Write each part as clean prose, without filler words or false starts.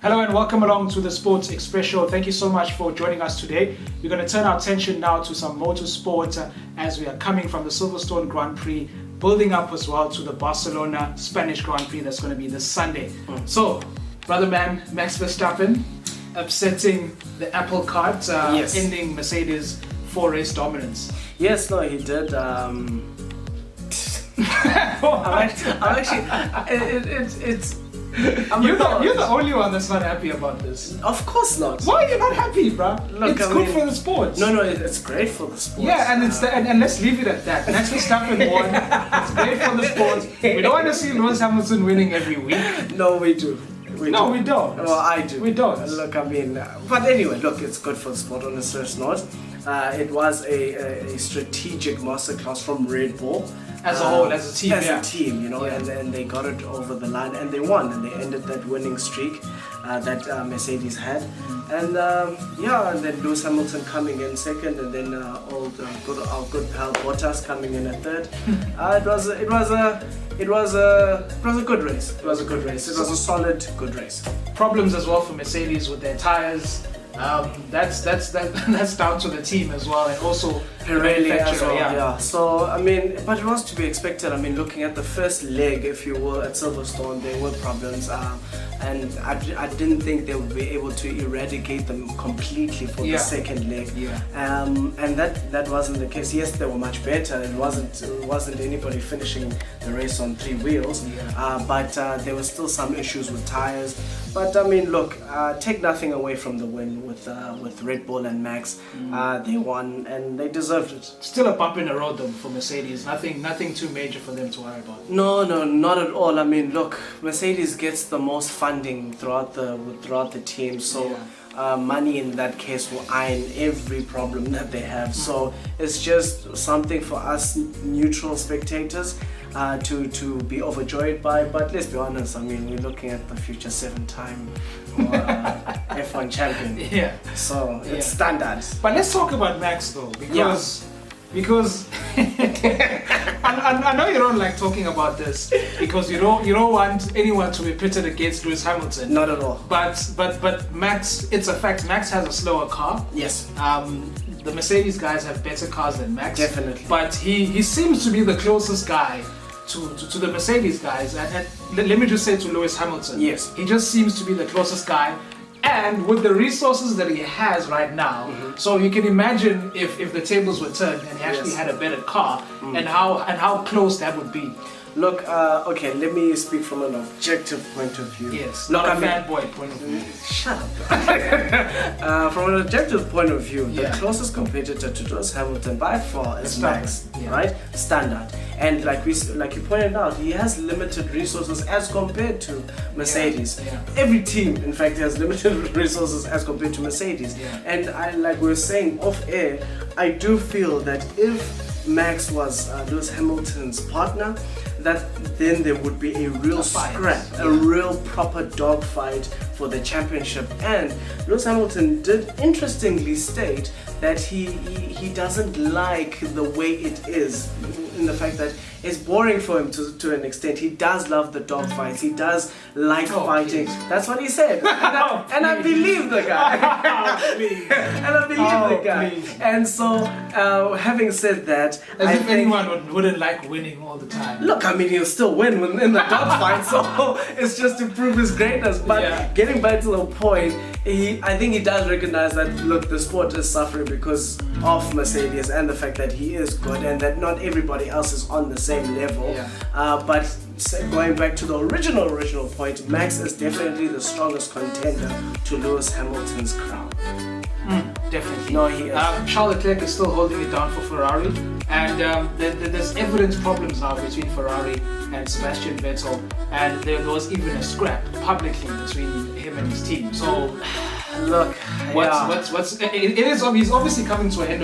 Hello and welcome along to the Sports Express Show. Thank you so much for joining us today. We're going to turn our attention now to some motorsport as we are coming from the Silverstone Grand Prix, building up as well to the Barcelona Spanish Grand Prix that's going to be this Sunday. So, brother man, Max Verstappen upsetting the apple cart, ending Mercedes 4-race dominance. Yes, no, he did. I'm You're the only one that's not happy about this. Of course not. Why are you not happy, bruh? Look, it's good for the sports. No, it's great for the sports. Yeah, and and let's leave it at that. Max Verstappen won. It's great for the sports. We don't want to see Lewis Hamilton winning every week. No, we do. We don't. Well, I do. We don't. Look, but anyway, look, it's good for the sport on a serious note. It was a strategic masterclass from Red Bull. As a whole, as a team. As a team, and they got it over the line and they won and they ended that winning streak that Mercedes had. And and then Lewis Hamilton coming in second, and then our good pal Bottas coming in at third. It was a good race. It was a good race. It was a solid, good race. Problems as well for Mercedes with their tires. That's down to the team as well, and also Pirelli as well. Yeah. So but it was to be expected. Looking at the first leg, if you will, at Silverstone, there were problems, and I didn't think they would be able to eradicate them completely for the second leg. And that wasn't the case. Yes, they were much better. It wasn't anybody finishing the race on three wheels. But there were still some issues with tires. But look, take nothing away from the win with Red Bull and Max. They won and they deserved it. Still a bump in the road though for Mercedes. Nothing too major for them to worry about. No, not at all. Look, Mercedes gets the most funding throughout the team, so money in that case will iron every problem that they have. So it's just something for us neutral spectators to be overjoyed by. But let's be honest, we're looking at the future 7-time F1 champion. Yeah. So it's standard. But let's talk about Max though, because I know you don't like talking about this because you don't want anyone to be pitted against Lewis Hamilton. Not at all. But Max, it's a fact. Max has a slower car. Yes. The Mercedes guys have better cars than Max. Definitely. But he seems to be the closest guy to the Mercedes guys. And let me just say to Lewis Hamilton. Yes. He just seems to be the closest guy. And with the resources that he has right now, so you can imagine if the tables were turned and he actually had a better car, and how close that would be. Look, okay, let me speak from an objective point of view. Yes, not a fanboy point of view. Shut up. From an objective point of view, the closest competitor to Lewis Hamilton by far is Max, right? Standard. And like you pointed out, he has limited resources as compared to Mercedes. Every team, in fact, has limited resources as compared to Mercedes. And like we were saying off air, I do feel that if Max was Lewis Hamilton's partner, that then there would be a real scrap, a real proper dogfight for the championship. And Lewis Hamilton did interestingly state that he doesn't like the way it is, in the fact that it's boring for him to an extent. He does love the dogfights. He does like fighting. Please. That's what he said. And I believe the guy. And I believe the guy. Please. And so, having said that, As if anyone wouldn't like winning all the time. Look, he'll still win in the dogfight, so it's just to prove his greatness. But getting back to the point, I think he does recognize that, look, the sport is suffering because of Mercedes and the fact that he is good and that not everybody else is on the same level. But going back to the original point, Max is definitely the strongest contender to Lewis Hamilton's crown. Definitely. No, he is. Charles Leclerc is still holding it down for Ferrari, and there's evident problems now between Ferrari and Sebastian Vettel, and there was even a scrap publicly between him and his team. So look, it is. He's obviously coming to the end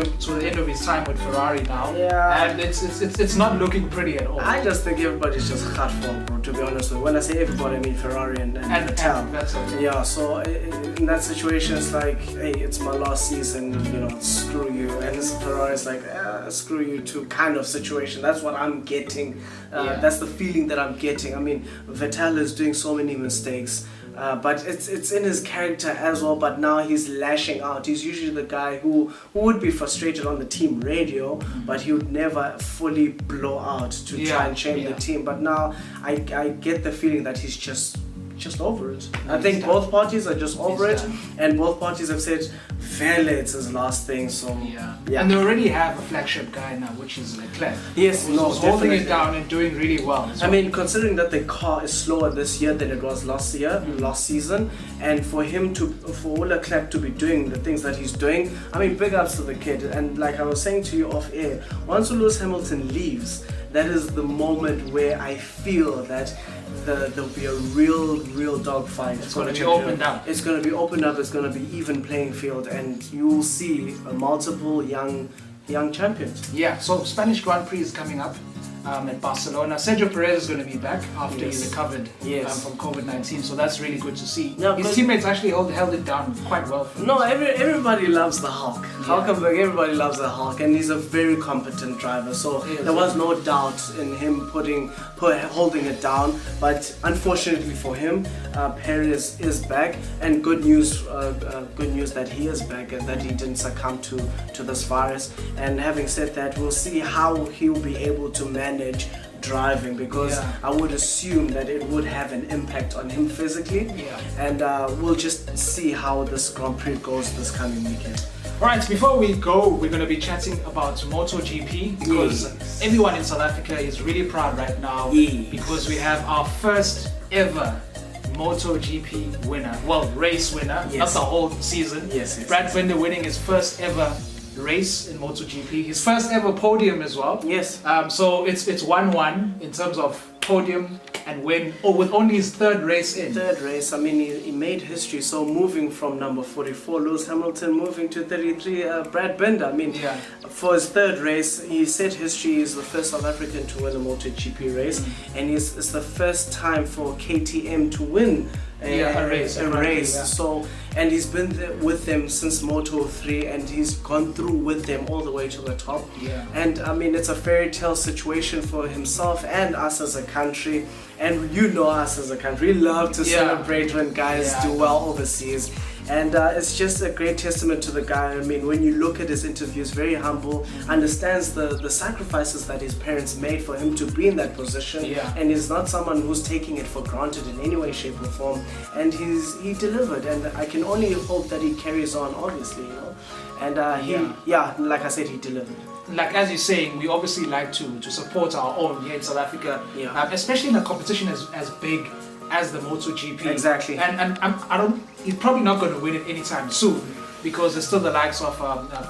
of his time with Ferrari now, and it's not looking pretty at all. I just think everybody's just hurtful, bro. To be honest with you, when I say everybody, I mean Ferrari and Vettel. Yeah, so in that situation, it's like, hey, it's my last season, screw you. And this Ferrari's like, screw you too, kind of situation. That's what I'm getting. That's the feeling that I'm getting. Vettel is doing so many mistakes. but it's in his character as well. But now he's lashing out. He's usually the guy who would be frustrated on the team radio, but he would never fully blow out to try and shame the team. But now I get the feeling that he's just over it. I think both parties are just over it, and both parties have said Vele it's his last thing. So and they already have a flagship guy now, which is Leclerc. Yes, who's holding it down and doing really well. I mean, considering that the car is slower this year than it was last season, and for Leclerc to be doing the things that he's doing, I mean, big ups to the kid. And like I was saying to you off air, once Lewis Hamilton leaves, that is the moment where I feel that there'll be a real dogfight. It's going to be opened up. It's going to be opened up. It's going to be even playing field, and you will see multiple young champions. Yeah. So Spanish Grand Prix is coming up at Barcelona. Sergio Perez is going to be back after he recovered from COVID-19, so that's really good to see. His teammates actually held it down quite well for him. Everybody loves the Hulk. Hulkenberg, everybody loves the Hulk, and he's a very competent driver, so there was no doubt in him holding it down. But unfortunately for him, Perez is back, and good news that he is back and that he didn't succumb to this virus. And having said that, we'll see how he'll be able to manage driving, because I would assume that it would have an impact on him physically, and we'll just see how this Grand Prix goes this coming weekend. Alright, before we go, we're going to be chatting about MotoGP, because everyone in South Africa is really proud right now, because we have our first ever MotoGP winner, race winner, not the whole season. Brad Binder winning his first ever race in MotoGP, his first ever podium as well. So it's 1-1 in terms of podium and win, with only his third race in. I mean, he made history. So moving from number 44, Lewis Hamilton, moving to 33, Brad Binder. I mean, for his third race, he set history. He's the first South African to win a MotoGP race, and it's the first time for KTM to win a race. So, and he's been there with them since Moto3, and he's gone through with them all the way to the top. And I mean, it's a fairy tale situation for himself and us as a country. And us as a country love to celebrate when guys do well overseas. And it's just a great testament to the guy. I mean, when you look at his interviews, very humble, understands the sacrifices that his parents made for him to be in that position, and is not someone who's taking it for granted in any way, shape, or form. And he delivered, and I can only hope that he carries on, obviously, And like I said, he delivered. Like as you're saying, we obviously like to support our own here in South Africa, especially in a competition as big as the MotoGP. Exactly. And he's probably not going to win it anytime soon, because there's still the likes of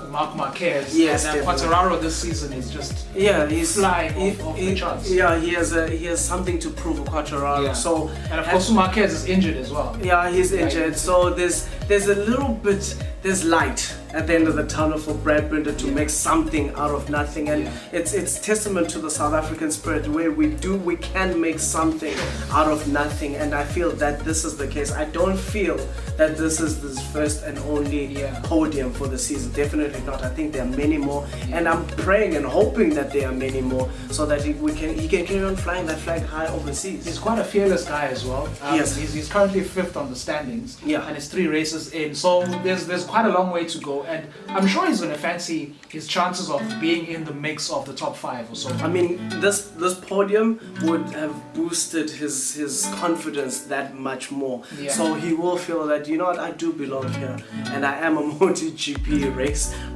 Marc Marquez. And Quartararo this season is just he's flying off the charts. Yeah, he has something to prove, Quartararo. So, and of course Marquez is injured as well. Yeah, he's injured. So there's a little bit, there's light at the end of the tunnel for Brad Binder to make something out of nothing, and it's testament to the South African spirit, where we can make something out of nothing, and I feel that this is the case. I don't feel that this is his first and only podium for the season. Definitely not. I think there are many more, and I'm praying and hoping that there are many more, so that he can carry on flying that flag high overseas. He's quite a fearless guy as well. He's currently 5th on the standings, and it's 3 races in, so there's quite a long way to go. And I'm sure he's going to fancy his chances of being in the mix of the top 5 or so. I mean, this podium would have boosted his confidence that much more. So he will feel that, I do belong here, and I am a MotoGP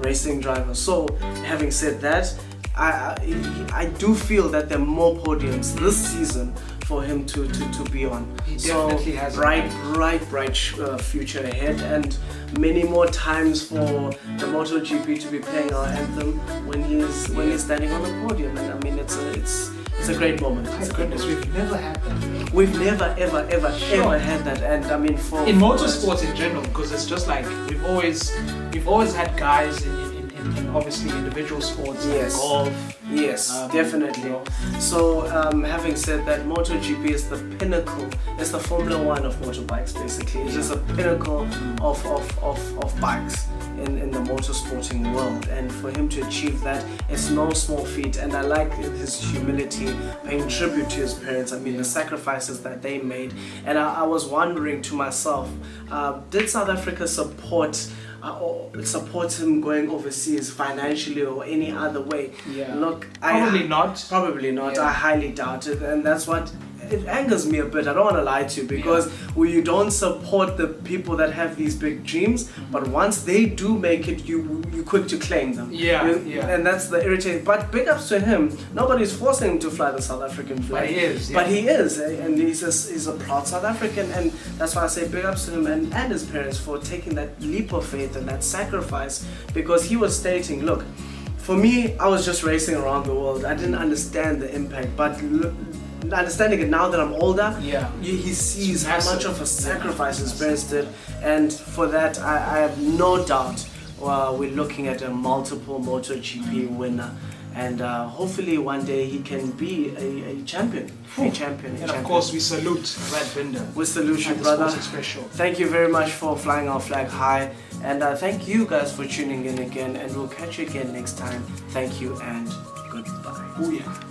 racing driver. So having said that, I do feel that there are more podiums this season for him to be on. He definitely has bright future ahead, and many more times for the MotoGP to be playing our anthem when he's standing on the podium. And I mean, it's a great moment. My goodness, we've never had that. We've never ever had that. And I mean, in motorsports in general, because it's just like we've always had guys in obviously individual sports, like golf. Definitely. So having said that, MotoGP is the pinnacle. It's the Formula 1 of motorbikes, basically. It's just a pinnacle of bikes. in the motorsporting world, and for him to achieve that, it's no small feat. And I like his humility, paying tribute to his parents. I mean, the sacrifices that they made. And I was wondering to myself, did South Africa support him going overseas financially or any other way? Look, probably not. Probably not. I highly doubt it, and that's what it angers me a bit. I don't want to lie to you, because you don't support the people that have these big dreams, but once they do make it, you quick to claim them. And that's the irritating. But big ups to him. Nobody's forcing him to fly the South African flag. But he is, and he's a proud South African, and that's why I say big ups to him and his parents for taking that leap of faith and that sacrifice, because he was stating, look, for me, I was just racing around the world. I didn't understand the impact, but understanding it now that I'm older, he sees how much of a sacrifice his parents did, and for that I have no doubt we're looking at a multiple MotoGP winner, and hopefully one day he can be a champion. And of course we salute Brad Binder. We salute you, brother. Thank you very much for flying our flag high, and thank you guys for tuning in again, and we'll catch you again next time. Thank you and goodbye. Booyah.